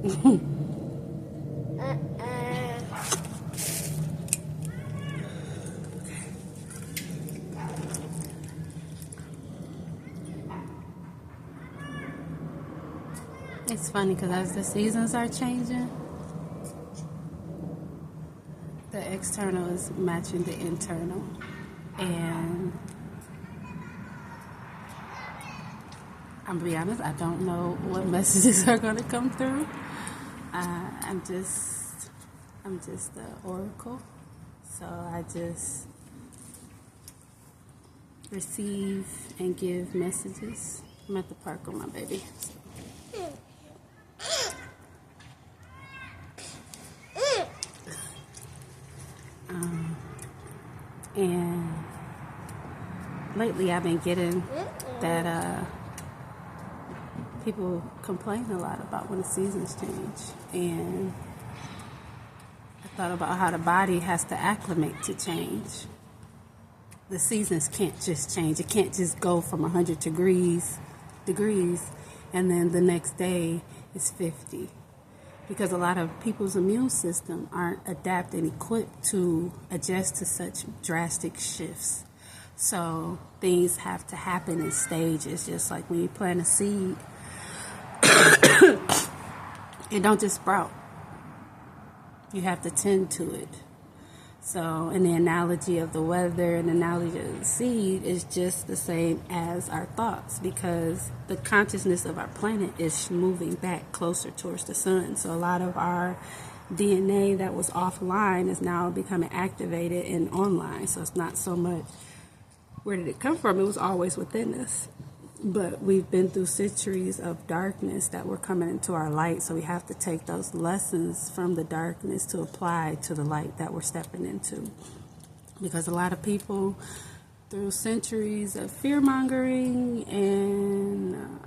It's funny because as the seasons are changing, the external is matching the internal. And I'm gonna be honest, I don't know what messages are gonna come through. I'm just the oracle, so I just receive and give messages. I'm at the park with my baby. So. And lately I've been getting that people complain a lot about when the seasons change. And I thought about how the body has to acclimate to change. The seasons can't just change. It can't just go from 100 degrees and then the next day it's 50. Because a lot of people's immune system aren't adapted and equipped to adjust to such drastic shifts. So things have to happen in stages, just like when you plant a seed. It don't just sprout. You have to tend to it. So, and the analogy of the weather and the analogy of the seed is just the same as our thoughts, because the consciousness of our planet is moving back closer towards the sun. So a lot of our DNA that was offline is now becoming activated and online. So it's not so much where did it come from? It was always within us. But we've been through centuries of darkness that were coming into our light, so we have to take those lessons from the darkness to apply to the light that we're stepping into. Because a lot of people, through centuries of fear-mongering and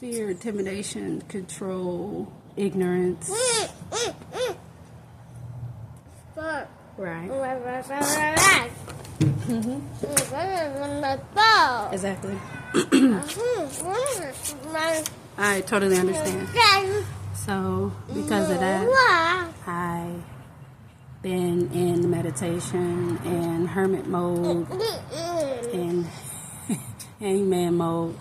fear, intimidation, control, ignorance. Right. Exactly. I totally understand. So, because of that, I've been in meditation and hermit mode and hangman mode,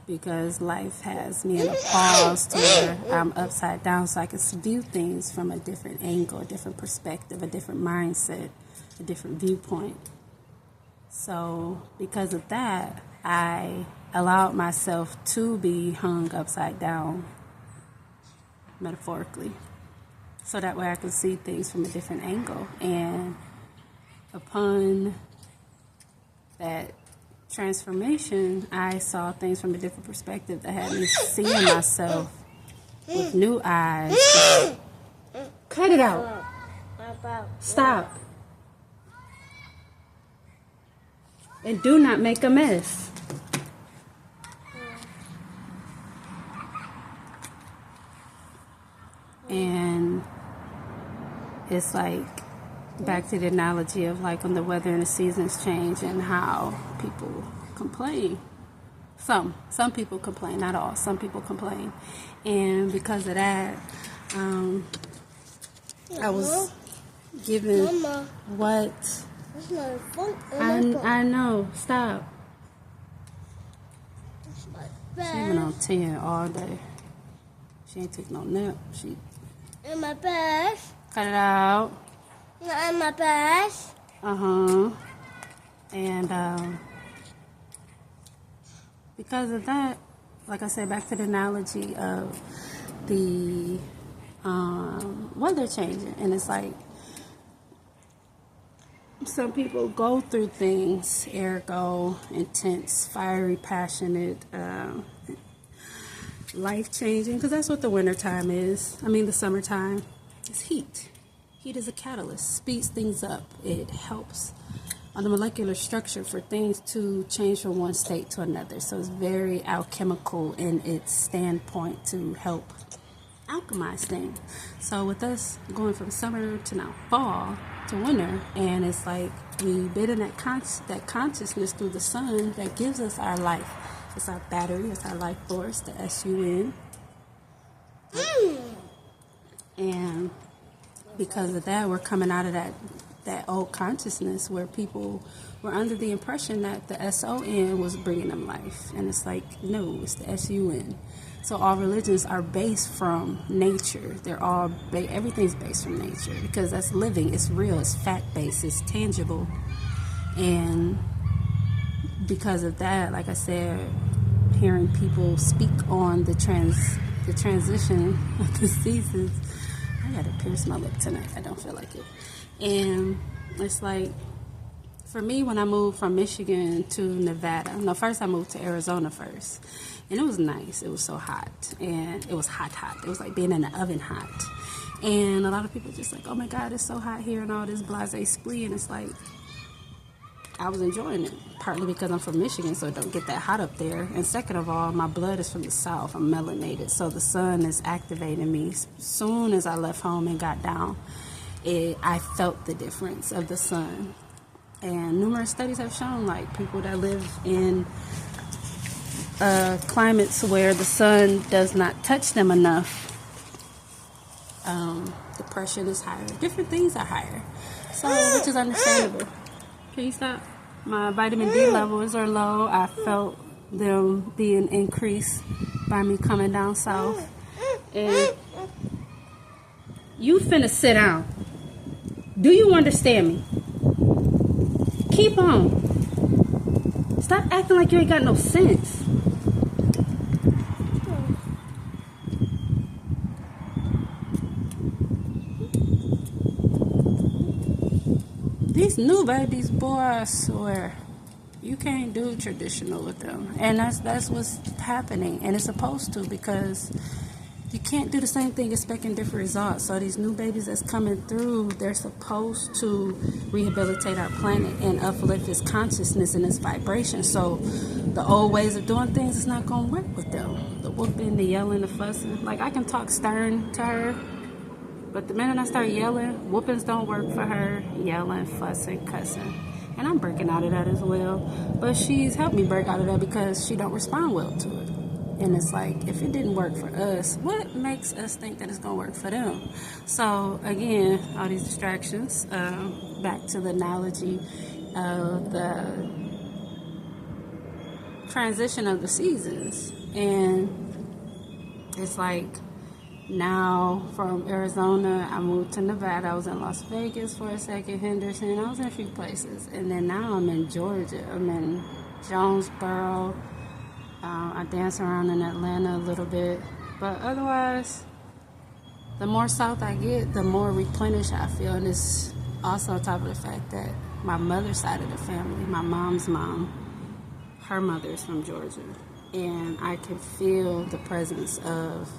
because life has me in a pause to where I'm upside down, so I can view things from a different angle, a different perspective, a different mindset, a different viewpoint. So because of that, I allowed myself to be hung upside down, metaphorically, so that way I could see things from a different angle. And upon that transformation, I saw things from a different perspective that had me seeing myself with new eyes. Cut it out. Stop. And do not make a mess. And it's like, back to the analogy of like when the weather and the seasons change and how people complain. Some people complain, not all. Some people complain. And because of that, I was given what... I know. Stop. She been on 10 all day. She ain't take no nap. She... In my bed. Cut it out. Not in my bed. And because of that, like I said, back to the analogy of the weather changing, and it's like some people go through things, ergo, intense, fiery, passionate, life-changing, because that's what the wintertime is. I mean, the summertime is heat. Heat is a catalyst, speeds things up. It helps on the molecular structure for things to change from one state to another. So it's very alchemical in its standpoint to help alchemize things. So with us going from summer to now fall to winter, and it's like we've been in that consciousness through the sun that gives us our life. It's our battery, it's our life force, the SUN. And because of that, we're coming out of that old consciousness where people were under the impression that the S-O-N was bringing them life. And it's like, no, it's the S-U-N. So all religions are based from nature. They're all, everything's based from nature because that's living, it's real, it's fact-based, it's tangible. And because of that, like I said, hearing people speak on the transition of the seasons, I gotta pierce my lip tonight. I don't feel like it. And it's like, for me, when I moved from Michigan to Nevada, no, first I moved to Arizona first. And it was nice. It was so hot. And it was hot. It was like being in the oven hot. And a lot of people just like, oh my God, it's so hot here and all this blase splee. And it's like, I was enjoying it. Partly because I'm from Michigan, so it don't get that hot up there. And second of all, my blood is from the South. I'm melanated. So the sun is activating me. As soon as I left home and got down, I felt the difference of the sun. And numerous studies have shown, like, people that live in climates where the sun does not touch them enough, depression is higher. Different things are higher. So, which is understandable. Can you stop? My vitamin D levels are low. I felt them being increased by me coming down south. And you finna sit down. Do you understand me? Keep on. Stop acting like you ain't got no sense. These new babies, boy, I swear, you can't do traditional with them. And that's what's happening. And it's supposed to, because you can't do the same thing expecting different results. So these new babies that's coming through, they're supposed to rehabilitate our planet and uplift its consciousness and its vibration. So the old ways of doing things is not going to work with them. The whooping, the yelling, the fussing. Like, I can talk stern to her, but the minute I start yelling, whoopings don't work for her. Yelling, fussing, cussing. And I'm breaking out of that as well. But she's helped me break out of that because she don't respond well to it. And it's like, if it didn't work for us, what makes us think that it's going to work for them? So, again, all these distractions, back to the analogy of the transition of the seasons. And it's like, now from Arizona, I moved to Nevada. I was in Las Vegas for a second, Henderson. I was in a few places. And then now I'm in Georgia. I'm in Jonesboro. I dance around in Atlanta a little bit. But otherwise, the more south I get, the more replenished I feel. And it's also on top of the fact that my mother's side of the family, my mom's mom, her mother is from Georgia. And I can feel the presence of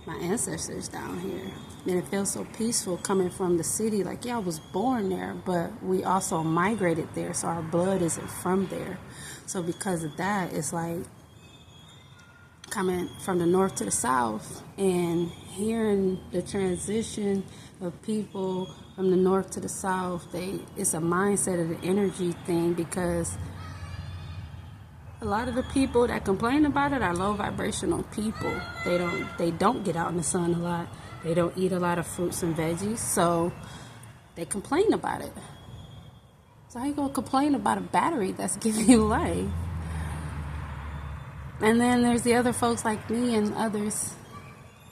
my ancestors down here. And it feels so peaceful coming from the city. Like, yeah, I was born there, but we also migrated there, so our blood isn't from there. So because of that, it's like coming from the north to the south and hearing the transition of people from the north to the south. It's a mindset of the energy thing, because a lot of the people that complain about it are low vibrational people. They don't get out in the sun a lot. They don't eat a lot of fruits and veggies, so they complain about it. So how you gonna complain about a battery that's giving you life? And then there's the other folks like me and others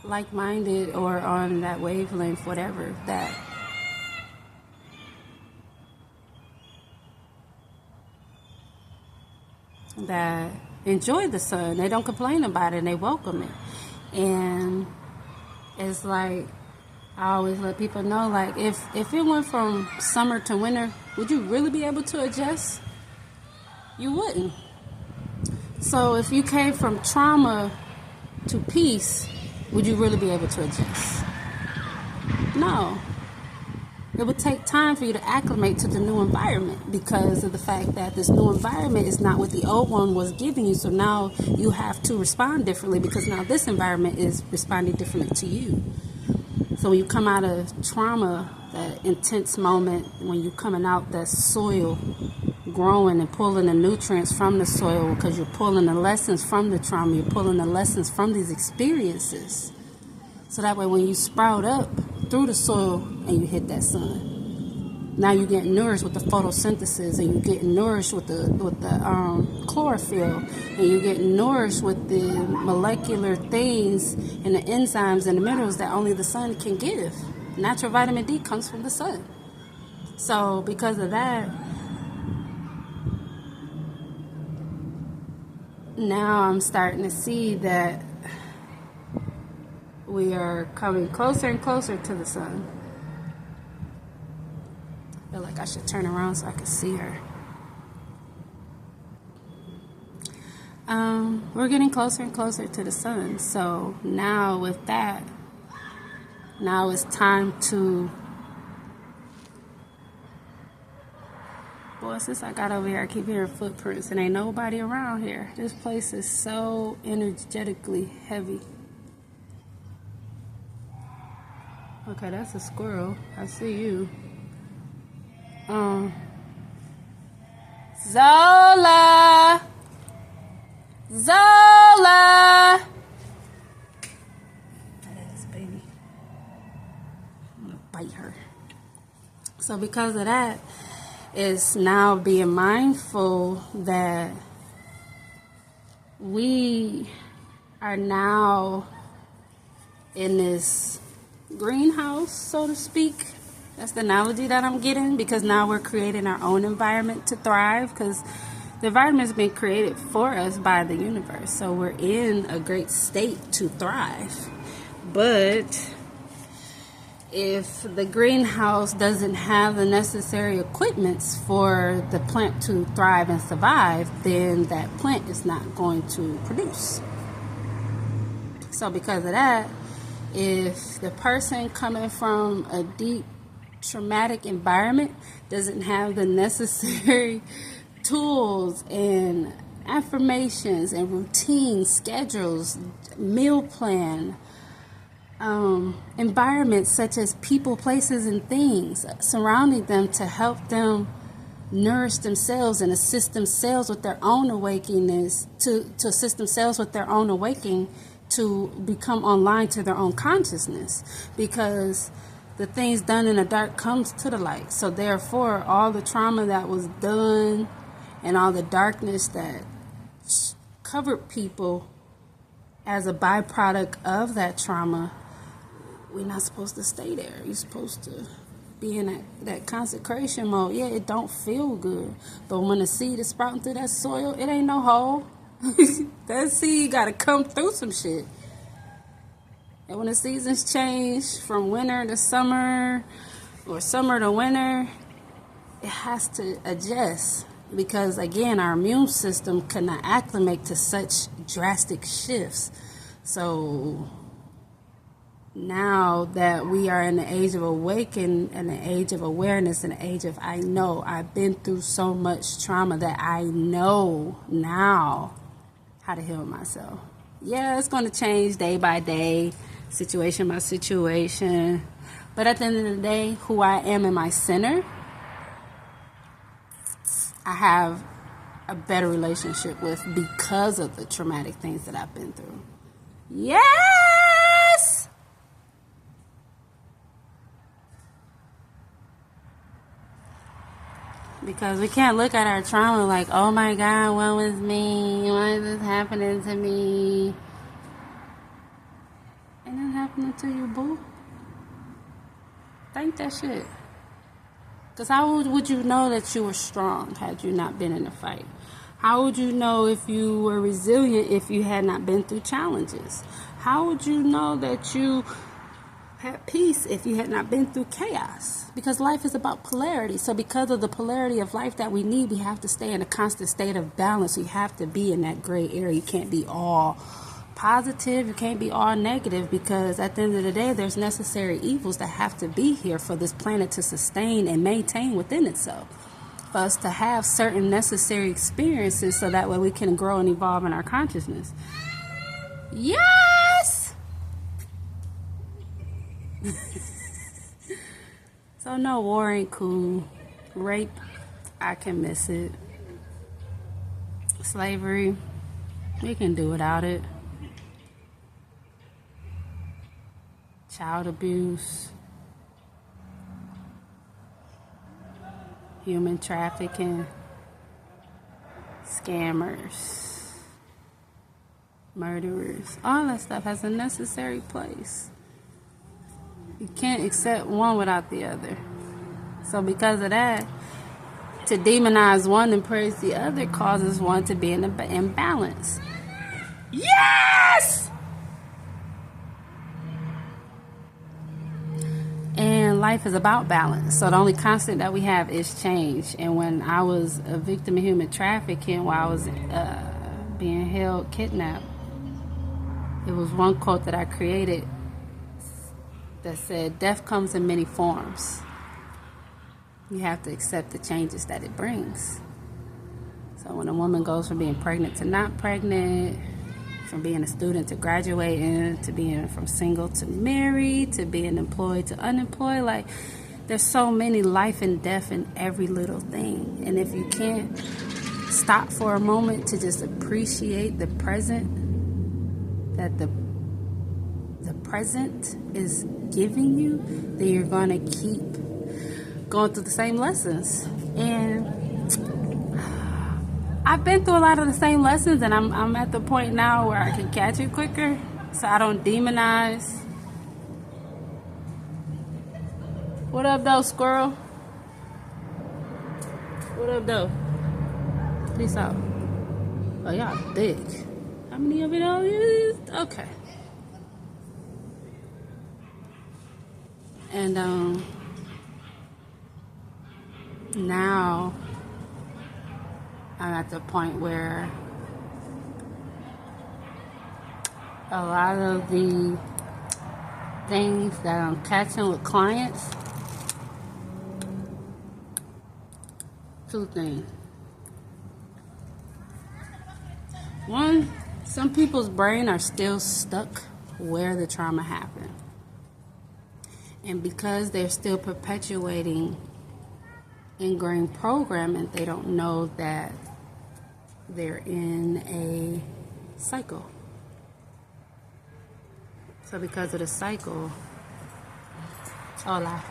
like-minded or on that wavelength, whatever, that enjoy the sun. They don't complain about it and they welcome it. And it's like, I always let people know, like, if it went from summer to winter, would you really be able to adjust? You wouldn't. So if you came from trauma to peace, would you really be able to adjust? No. It would take time for you to acclimate to the new environment, because of the fact that this new environment is not what the old one was giving you. So now you have to respond differently, because now this environment is responding differently to you. So when you come out of trauma, that intense moment, when you're coming out, that soil growing and pulling the nutrients from the soil, because you're pulling the lessons from the trauma, you're pulling the lessons from these experiences. So that way when you sprout up through the soil and you hit that sun, now you get nourished with the photosynthesis, and you get nourished with the chlorophyll, and you get nourished with the molecular things and the enzymes and the minerals that only the sun can give. Natural vitamin D comes from the sun. So because of that, now I'm starting to see that we are coming closer and closer to the sun. I feel like I should turn around so I can see her. We're getting closer and closer to the sun. So now with that, now it's time to... Boy, since I got over here, I keep hearing footprints and ain't nobody around here. This place is so energetically heavy. Okay, that's a squirrel. I see you. Zola! Zola! That is baby. I'm gonna bite her. So because of that, it's now being mindful that we are now in this greenhouse, so to speak. That's the analogy that I'm getting, because now we're creating our own environment to thrive, because the environment has been created for us by the universe. So we're in a great state to thrive. But if the greenhouse doesn't have the necessary equipments for the plant to thrive and survive, then that plant is not going to produce. So because of that, if the person coming from a deep traumatic environment doesn't have the necessary tools and affirmations and routines, schedules, meal plan, environments such as people, places, and things surrounding them to help them nourish themselves and assist themselves with their own awakeness, to assist themselves with their own awakening, to become online to their own consciousness, because the things done in the dark comes to the light. So therefore, all the trauma that was done and all the darkness that covered people as a byproduct of that trauma, we're not supposed to stay there. You're supposed to be in that consecration mode. Yeah, it don't feel good, but when the seed is sprouting through that soil, it ain't no hole. That seed got to come through some shit. And when the seasons change from winter to summer or summer to winter, it has to adjust, because again, our immune system cannot acclimate to such drastic shifts. So now that we are in the age of awakening and the age of awareness and the age of I know, I've been through so much trauma that I know now how to heal myself. Yeah, it's going to change day by day, situation by situation. But at the end of the day, who I am in my center, I have a better relationship with because of the traumatic things that I've been through. Yes! Because we can't look at our trauma like, oh my God, what was me? Why is this happening to me? Ain't nothing happening to you, boo. Think that shit. Because how would you know that you were strong had you not been in a fight? How would you know if you were resilient if you had not been through challenges? How would you know that you had peace if you had not been through chaos? Because life is about polarity. So because of the polarity of life that we need, we have to stay in a constant state of balance. You have to be in that gray area. You can't be all positive. You can't be all negative, because at the end of the day, there's necessary evils that have to be here for this planet to sustain and maintain within itself. For us to have certain necessary experiences so that way we can grow and evolve in our consciousness. Yes! So no, war ain't cool. Rape, I can miss it. Slavery, we can do without it. child abuse, human trafficking, scammers, murderers. All that stuff has a necessary place. You can't accept one without the other. So because of that, to demonize one and praise the other causes one to be in imbalance. Yes! And life is about balance. So the only constant that we have is change. And when I was a victim of human trafficking, while I was being held, kidnapped, it was one quote that I created that said, death comes in many forms. You have to accept the changes that it brings. So when a woman goes from being pregnant to not pregnant, from being a student to graduating, to being from single to married, to being employed to unemployed, like, there's so many life and death in every little thing. And if you can't stop for a moment to just appreciate the present, that the present is giving you, then you're going to keep going through the same lessons. And I've been through a lot of the same lessons, and I'm at the point now where I can catch it quicker, so I don't demonize. What up, though, squirrel? What up, though? Peace out. Oh, y'all thick. How many of it all is? Okay. And now I'm at the point where a lot of the things that I'm catching with clients, two things. One, some people's brain are still stuck where the trauma happened. And because they're still perpetuating ingrained programming, they don't know that they're in a cycle. So because of the cycle, hola.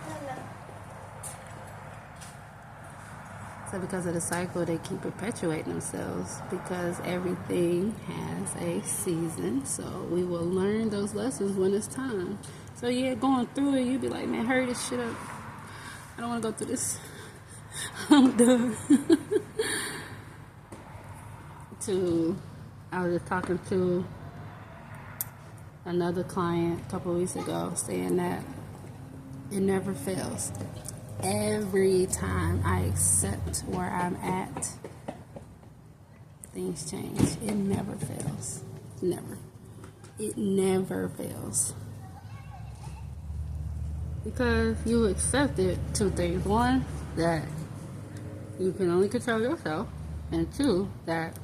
So because of the cycle, they keep perpetuating themselves, because everything has a season. So we will learn those lessons when it's time. So yeah, going through it, you be like, man, hurry this shit up. I don't want to go through this. I'm done. I was just talking to another client a couple of weeks ago, saying that it never fails. Every time I accept where I'm at, things change. It never fails. Never. It never fails. Because you accepted two things. One, that you can only control yourself. And two, that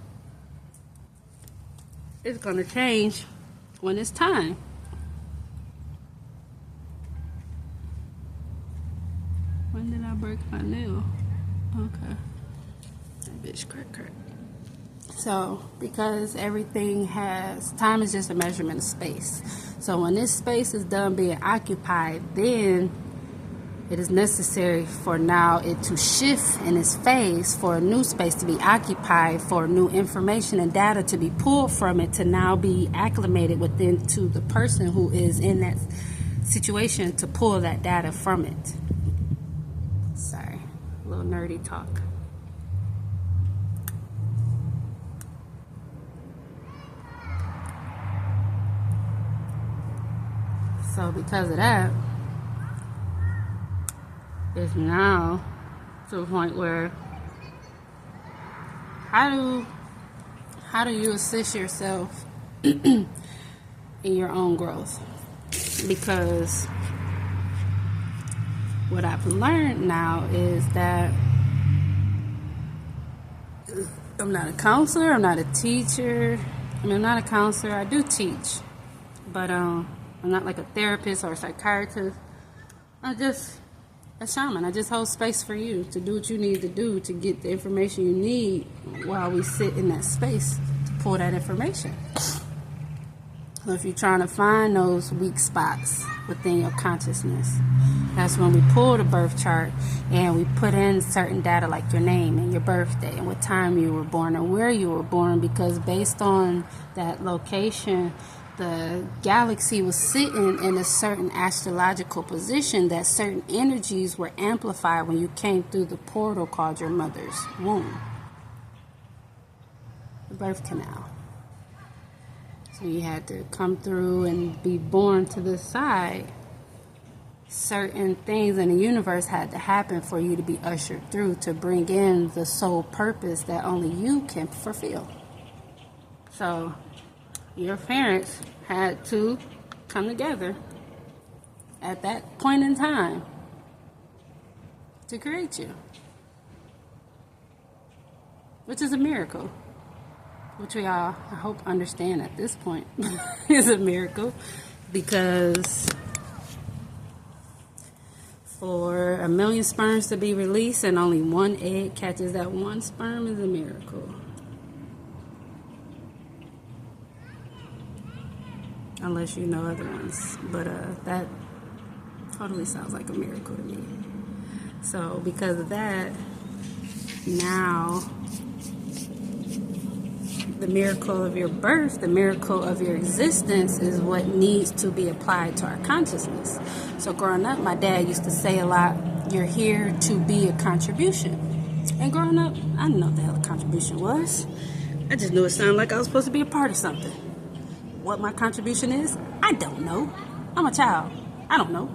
it's going to change when it's time. When did I break my nail? Okay. That bitch crack. So, because everything has, time is just a measurement of space. So when this space is done being occupied, then it is necessary for now it to shift in its phase, for a new space to be occupied, for new information and data to be pulled from it, to now be acclimated within to the person who is in that situation, to pull that data from it. Sorry, a little nerdy talk. So because of that, it's now to a point where how do you assist yourself in your own growth? Because what I've learned now is that I'm not a counselor, I'm not a teacher. I mean, I'm not a counselor, I do teach, but I'm not like a therapist or a psychiatrist. I'm just a shaman. I just hold space for you to do what you need to do to get the information you need while we sit in that space to pull that information. So if you're trying to find those weak spots within your consciousness, that's when we pull the birth chart and we put in certain data like your name and your birthday and what time you were born and where you were born, because based on that location, the galaxy was sitting in a certain astrological position that certain energies were amplified when you came through the portal called your mother's womb, the birth canal. So you had to come through and be born to this side. Certain things in the universe had to happen for you to be ushered through to bring in the sole purpose that only you can fulfill. So your parents had to come together at that point in time to create you, which is a miracle, which we all, I hope, understand at this point is a miracle, because for 1 million sperms to be released and only one egg catches that one sperm is a miracle. Unless you know other ones. But that totally sounds like a miracle to me. So because of that, now the miracle of your birth, the miracle of your existence is what needs to be applied to our consciousness. So growing up, my dad used to say a lot, you're here to be a contribution. And growing up, I didn't know what the hell a contribution was. I just knew it sounded like I was supposed to be a part of something. What my contribution is, I don't know. I'm a child. I don't know.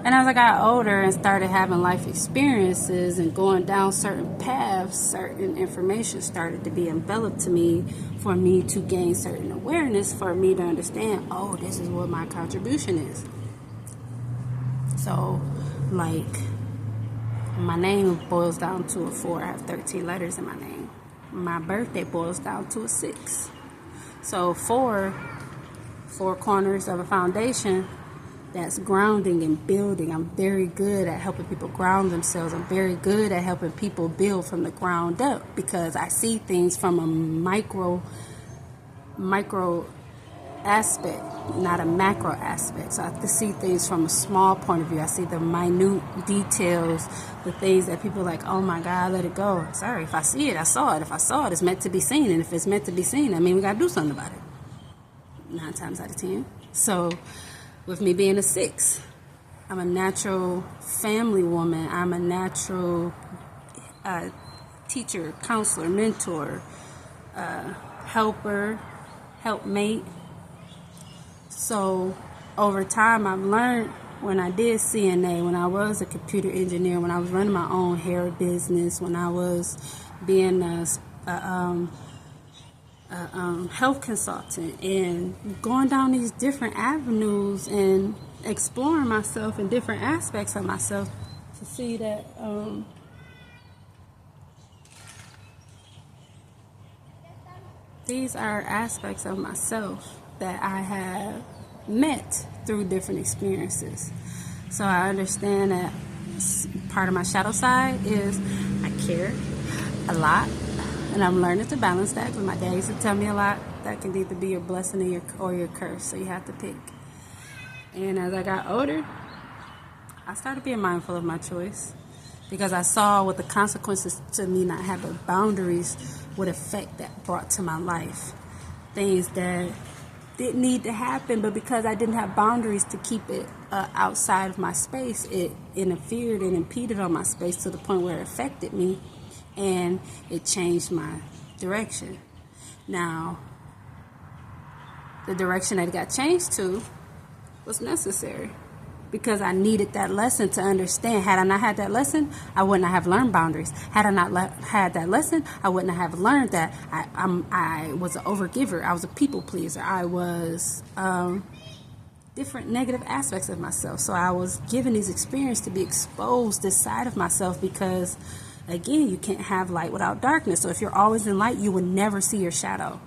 And as I got older and started having life experiences and going down certain paths, certain information started to be enveloped to me for me to gain certain awareness, for me to understand, oh, this is what my contribution is. So, like, my name boils down to a 4. I have 13 letters in my name. My birthday boils down to a 6. So 4 corners of a foundation, that's grounding and building. I'm very good at helping people ground themselves. I'm very good at helping people build from the ground up, because I see things from a micro aspect, not a macro aspect. So I have to see things from a small point of view. I see the minute details, the things that people are like, oh my God, let it go. Sorry, if I see it, I saw it. If I saw it, it's meant to be seen. And if it's meant to be seen, I mean, we got to do something about it. 9 times out of 10. So with me being a 6, I'm a natural family woman. I'm a natural teacher, counselor, mentor, helper, helpmate. So over time, I've learned, when I did CNA, when I was a computer engineer, when I was running my own hair business, when I was being a health consultant and going down these different avenues and exploring myself in different aspects of myself, to see that these are aspects of myself that I have met through different experiences. So I understand that part of my shadow side is I care a lot, and I'm learning to balance that, because my dad used to tell me a lot that can either be your blessing or your curse, so you have to pick. And as I got older, I started being mindful of my choice, because I saw what the consequences to me not having boundaries would affect that brought to my life. Things that didn't need to happen, but because I didn't have boundaries to keep it outside of my space, it interfered and impeded on my space to the point where it affected me, and it changed my direction. Now, the direction that it got changed to was necessary, because I needed that lesson to understand. Had I not had that lesson, I wouldn't have learned boundaries. Had I not had that lesson, I wouldn't have learned that I was an overgiver. I was a people pleaser. I was different negative aspects of myself. So I was given these experiences to be exposed this side of myself, because, again, you can't have light without darkness. So if you're always in light, you will never see your shadow.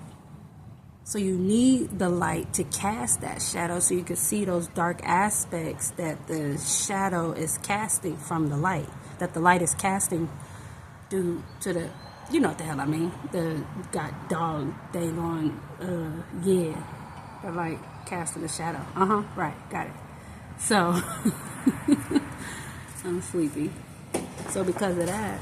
So you need the light to cast that shadow, so you can see those dark aspects that the shadow is casting from the light, that the light is casting due to the, you know what the hell I mean, the god dog dang on, yeah. The light casting the shadow. Right, got it. So, I'm sleepy. So because of that,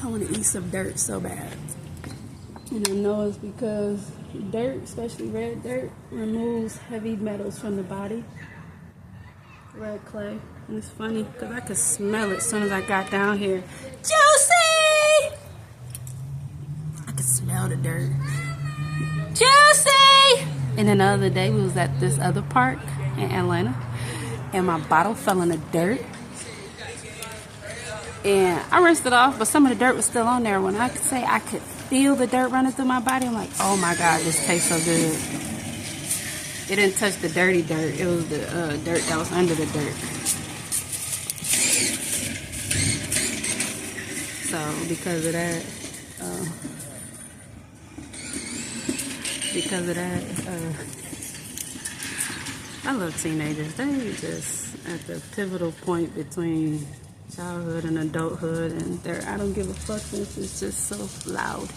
I want to eat some dirt so bad. And I know it's because dirt, especially red dirt, removes heavy metals from the body. Red clay. And it's funny because I could smell it as soon as I got down here. Juicy! I could smell the dirt. Juicy! And then the other day we was at this other park in Atlanta, and my bottle fell in the dirt. And I rinsed it off, but some of the dirt was still on there. When I could say I could feel the dirt running through my body, I'm like, oh my God, this tastes so good. It didn't touch the dirty dirt. It was the dirt that was under the dirt. So because of that, I love teenagers. They just at the pivotal point between childhood and adulthood, and I don't give a fuck since it's just so loud.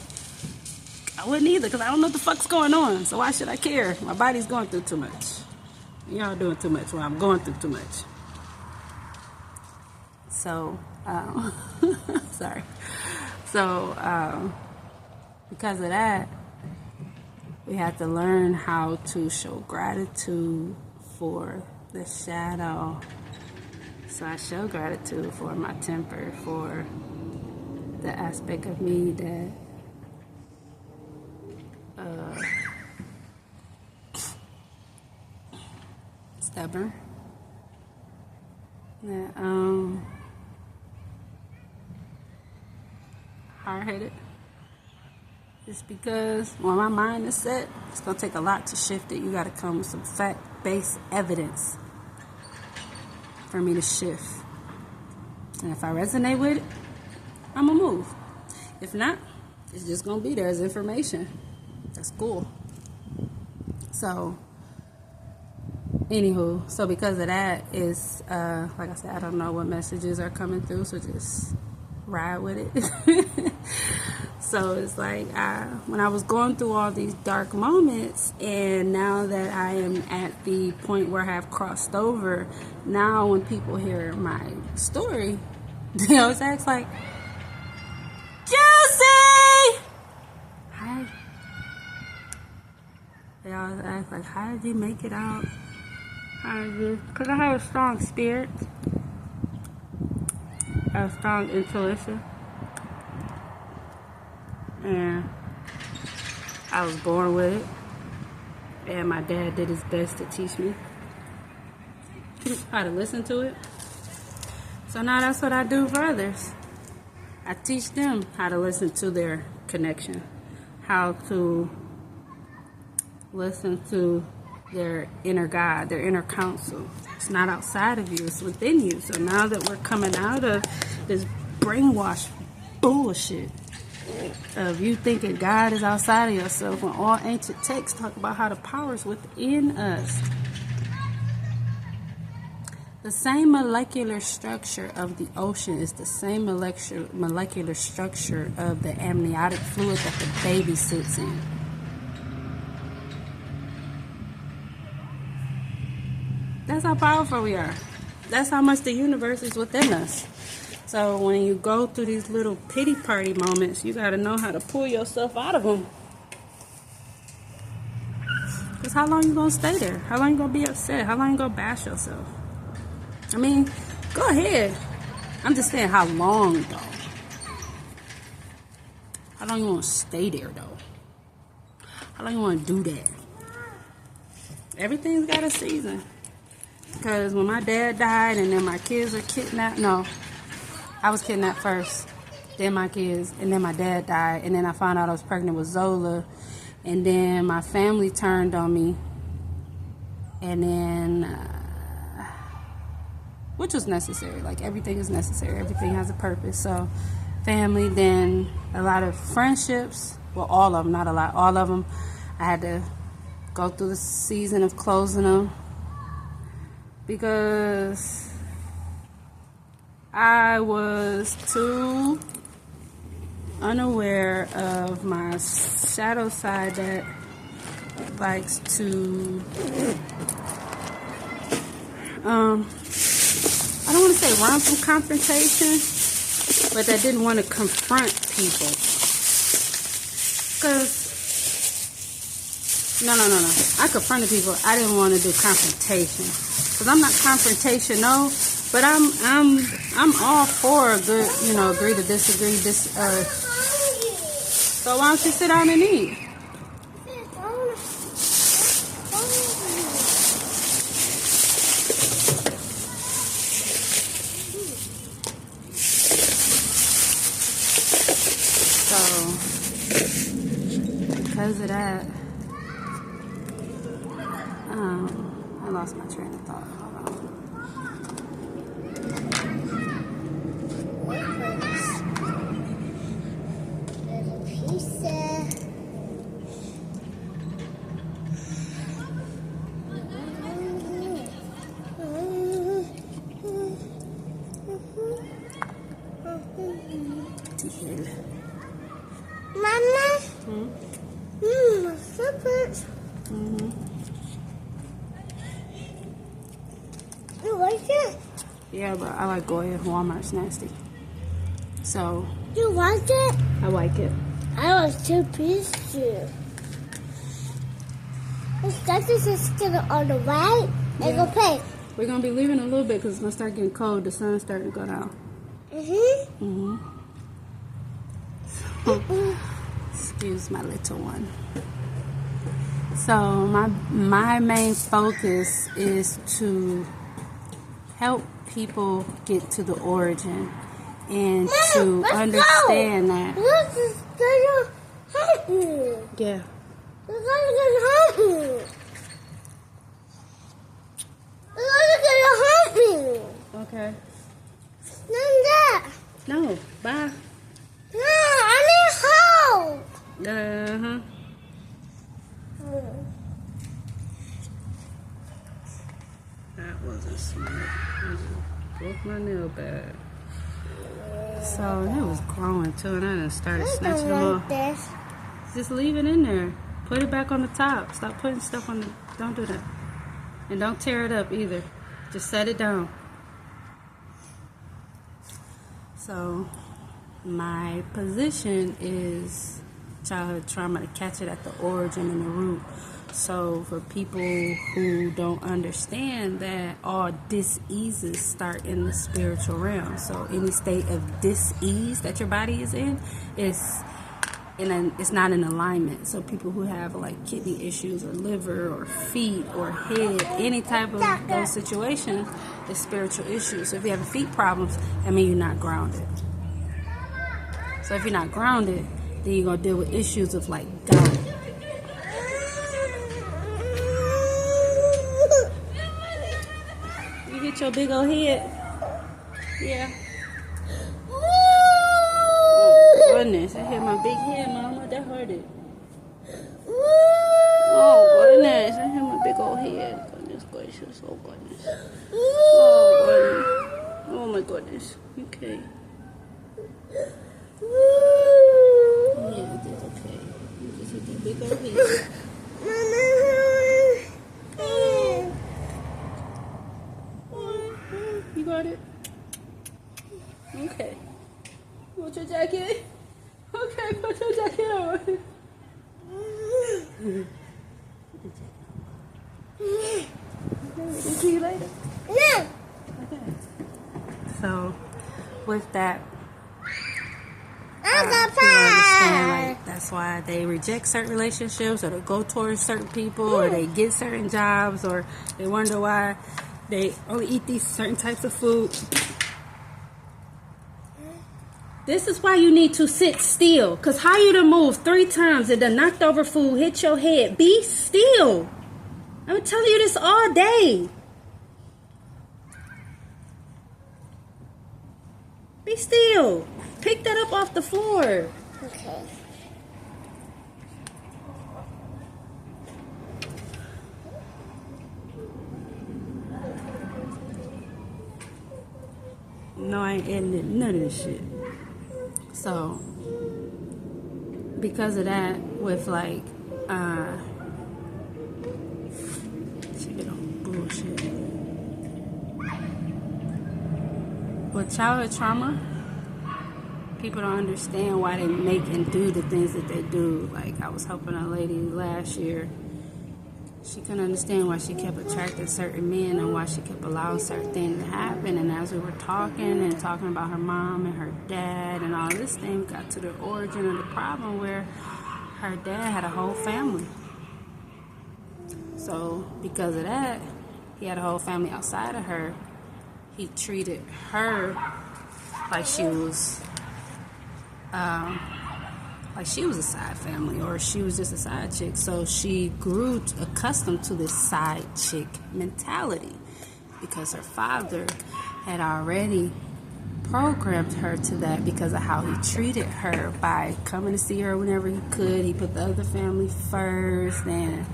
I wouldn't either, because I don't know what the fuck's going on, so why should I care? My body's going through too much. Y'all doing too much while I'm going through too much. So, sorry. So, because of that, we have to learn how to show gratitude for the shadow. So I show gratitude for my temper, for the aspect of me that stubborn, that hard-headed. Just because when my mind is set, it's gonna take a lot to shift it. You gotta come with some fact-based evidence for me to shift. And if I resonate with it, I'm gonna move. If not, it's just gonna be there as information. That's cool. So, anywho, so because of that, it's like I said, I don't know what messages are coming through, so just ride with it. So it's like when I was going through all these dark moments, and now that I am at the point where I have crossed over, now when people hear my story, they always ask like, Juicy! Hi. They always ask like, how did you make it out? How did you? Because I have a strong spirit, a strong intuition. And I was born with it, and my dad did his best to teach me how to listen to it. So now that's what I do for others. I teach them how to listen to their connection, how to listen to their inner God, their inner counsel. It's not outside of you, it's within you. So now that we're coming out of this brainwash bullshit of you thinking God is outside of yourself, when all ancient texts talk about how the power is within us. The same molecular structure of the ocean is the same molecular structure of the amniotic fluid that the baby sits in. That's how powerful we are. That's how much the universe is within us. So when you go through these little pity party moments, you got to know how to pull yourself out of them. Because how long you going to stay there? How long you going to be upset? How long you going to bash yourself? I mean, go ahead. I'm just saying how long, though. How long you want to stay there, though? How long you want to do that? Everything's got a season. Because when my dad died and then my kids were kidnapped, no. I was kidnapped first, then my kids, and then my dad died, and then I found out I was pregnant with Zola, and then my family turned on me, and then, which was necessary. Like, everything is necessary. Everything has a purpose. So, family, then a lot of friendships, well, all of them, not a lot, all of them, I had to go through the season of closing them, because I was too unaware of my shadow side that likes to, I don't want to say run from confrontation, but that didn't want to confront people. Because, no. I confronted people. I didn't want to do confrontation. Because I'm not confrontational, but I'm all for a good, agree to disagree. So why don't you sit down and eat? So, because of that, I lost my train of thought. Hold on. Mama? My slippers. You like it? Yeah, but I like Goya. Walmart's nasty. So. You like it? I like it. I like 2 pieces too. This is gonna on the way and go play. We're gonna be leaving in a little bit because it's gonna start getting cold. The sun's starting to go down. Excuse my little one. So my main focus is to help people get to the origin and to understand that. This is gonna hurt me. Yeah. It's gonna hurt me. It's gonna hurt me. Okay. None that. No. Bye. No, I need help. That wasn't smart. I just broke my nail back. So it was growing too, and I done started snatching them off. This. Just leave it in there. Put it back on the top. Stop putting stuff on the. Don't do that. And don't tear it up either. Just set it down. So my position is childhood trauma, to catch it at the origin and the root. So for people who don't understand that all dis-eases start in the spiritual realm. So any state of dis-ease that your body is in is it's not in alignment. So people who have like kidney issues or liver or feet or head, any type of those situations is spiritual issues. So if you have feet problems, I mean you're not grounded. So if you're not grounded, then you're gonna deal with issues of like gout. You hit your big old head? Yeah. Oh goodness, I hit my big head, mama. That hurted. Oh goodness, I hit my big old head. Goodness gracious, oh goodness. Oh goodness. Oh my goodness. Okay. Yeah, that's okay. You just hit that big old head. You got it? Okay. Put your jacket. Okay, put your jacket on. Okay, we'll see you later. No. Okay. So, with that, I'm people understand, like, that's why they reject certain relationships, or they go towards certain people, or they get certain jobs, or they wonder why they only eat these certain types of food. This is why you need to sit still. Because how you done moved 3 times and done knocked over food, hit your head. Be still. I'm telling you this all day. Be still. Pick that up off the floor. Okay. No, I ain't editing none of this shit. So, because of that, with like, she get on bullshit. With childhood trauma, people don't understand why they make and do the things that they do. Like, I was helping a lady last year. She couldn't understand why she kept attracting certain men and why she kept allowing certain things to happen. And as we were talking about her mom and her dad and all this thing, we got to the origin of the problem where her dad had a whole family. So because of that, he had a whole family outside of her. He treated her like she was a side family, or she was just a side chick. So she grew accustomed to this side chick mentality because her father had already programmed her to that because of how he treated her by coming to see her whenever he could. He put the other family first, and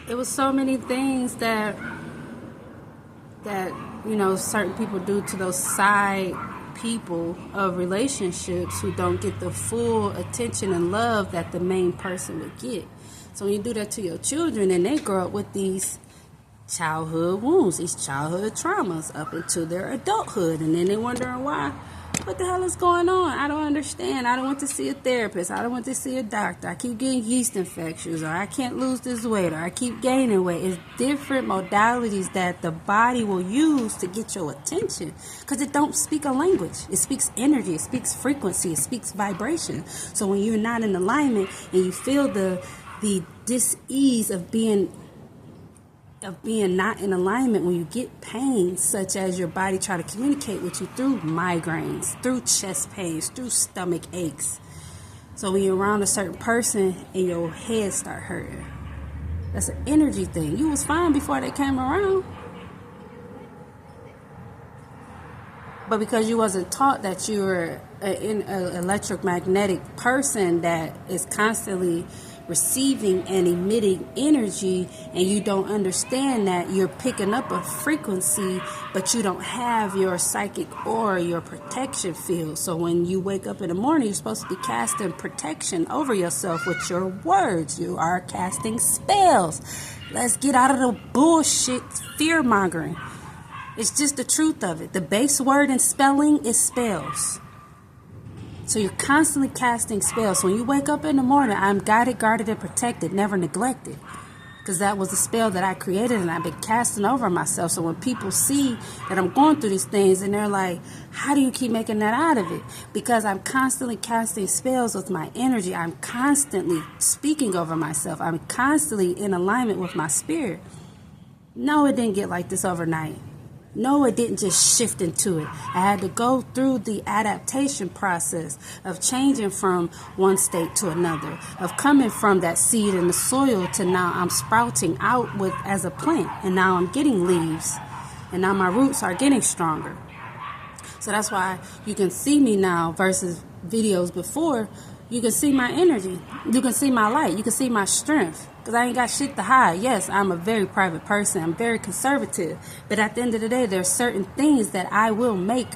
it was so many things that certain people do to those side people of relationships who don't get the full attention and love that the main person would get. So when you do that to your children, and they grow up with these childhood wounds, these childhood traumas up into their adulthood, and then they're wondering why. What the hell is going on? I don't understand. I don't want to see a therapist. I don't want to see a doctor. I keep getting yeast infections, or I can't lose this weight, or I keep gaining weight. It's different modalities that the body will use to get your attention, because it don't speak a language. It speaks energy. It speaks frequency. It speaks vibration. So when you're not in alignment and you feel the dis-ease of being not in alignment, when you get pain, such as your body try to communicate with you through migraines, through chest pains, through stomach aches. So when you're around a certain person and your head start hurting, that's an energy thing. You was fine before they came around, but because you wasn't taught that you were an electromagnetic person that is constantly receiving and emitting energy, and you don't understand that you're picking up a frequency, but you don't have your psychic or your protection field. So when you wake up in the morning, you're supposed to be casting protection over yourself with your words. You are casting spells. Let's get out of the bullshit fear mongering. It's just the truth of it. The base word in spelling is spells. So you're constantly casting spells. So when you wake up in the morning, I'm guided, guarded, and protected, never neglected. Because that was a spell that I created, and I've been casting over myself. So when people see that I'm going through these things, and they're like, how do you keep making that out of it? Because I'm constantly casting spells with my energy. I'm constantly speaking over myself. I'm constantly in alignment with my spirit. No, it didn't get like this overnight. No, it didn't just shift into it. I had to go through the adaptation process of changing from one state to another, of coming from that seed in the soil to now I'm sprouting out as a plant, and now I'm getting leaves, and now my roots are getting stronger. So that's why you can see me now versus videos before. You can see my energy. You can see my light. You can see my strength. Because I ain't got shit to hide. Yes, I'm a very private person. I'm very conservative. But at the end of the day, there's certain things that I will make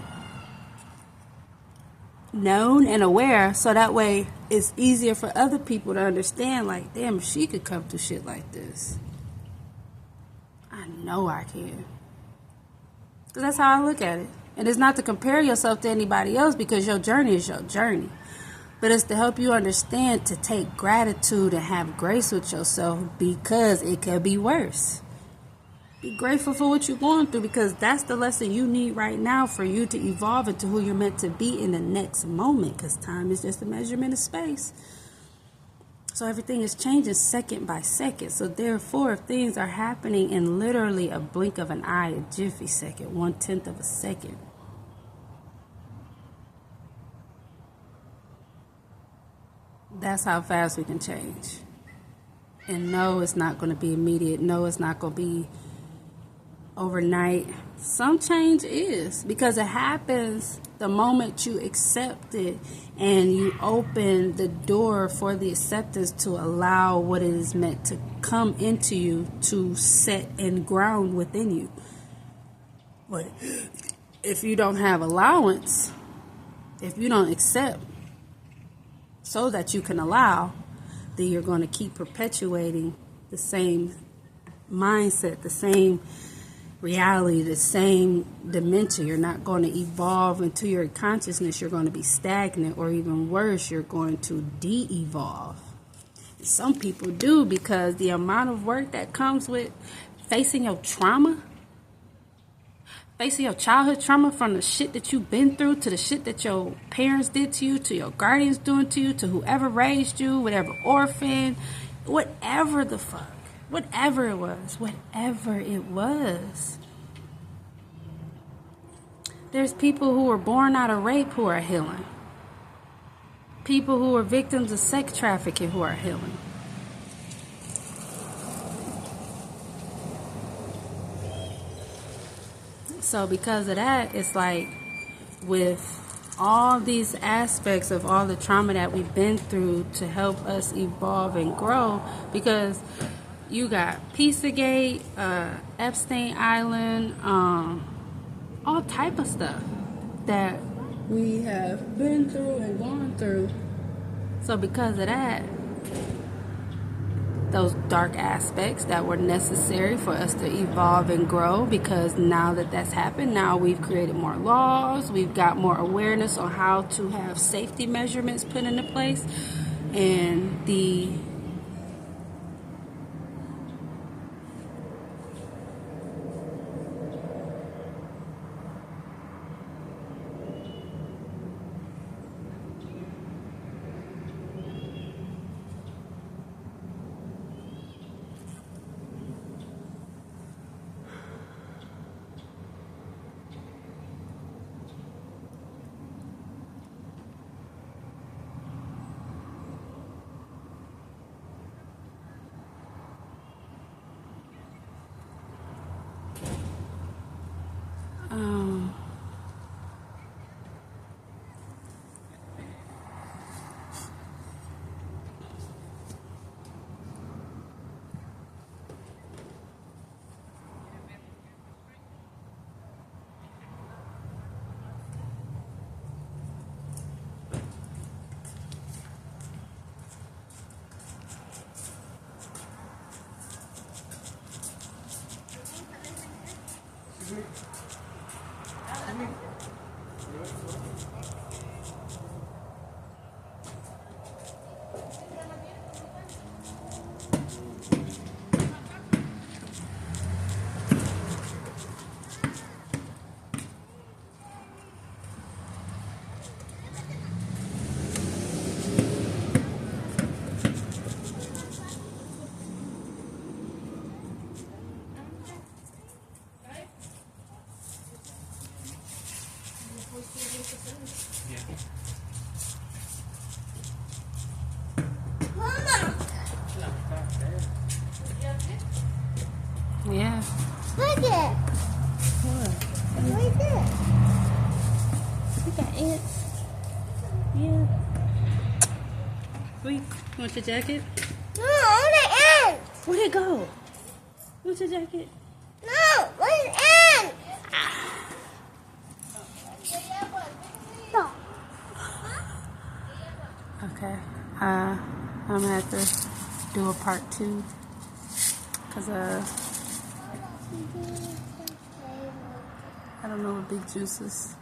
known and aware. So that way it's easier for other people to understand. Like, damn, if she could come through shit like this, I know I can. Because that's how I look at it. And it's not to compare yourself to anybody else, because your journey is your journey. But it's to help you understand to take gratitude and have grace with yourself, because it could be worse. Be grateful for what you're going through, because that's the lesson you need right now for you to evolve into who you're meant to be in the next moment, because time is just a measurement of space. So everything is changing second by second. So therefore, if things are happening in literally a blink of an eye, a jiffy second, 1/10 of a second, that's how fast we can change. And no, it's not going to be immediate. No, it's not going to be overnight. Some change is, because it happens the moment you accept it and you open the door for the acceptance to allow what it is meant to come into you to set and ground within you. But if you don't have allowance, if you don't accept, so that you can allow, then you're going to keep perpetuating the same mindset, the same reality, the same dimension. You're not going to evolve into your consciousness. You're going to be stagnant, or even worse, you're going to de-evolve. Some people do, because the amount of work that comes with facing your trauma, facing your childhood trauma, from the shit that you've been through, to the shit that your parents did to you, to your guardians doing to you, to whoever raised you, whatever orphan, whatever the fuck, whatever it was. There's people who were born out of rape who are healing. People who are victims of sex trafficking who are healing. So because of that, it's like, with all these aspects of all the trauma that we've been through to help us evolve and grow, because you got Pizzagate, Epstein Island, all type of stuff that we have been through and gone through. So because of that, those dark aspects that were necessary for us to evolve and grow, because now that that's happened, now we've created more laws, we've got more awareness on how to have safety measurements put into place, and the yeah. Look it. What? Right there. We got ants. Yeah. You want your jacket? No, on the end. Where'd it go? Want your jacket? No, on the end. No. Okay. I'm gonna have to do a part 2, cause I don't know what Big Juice is.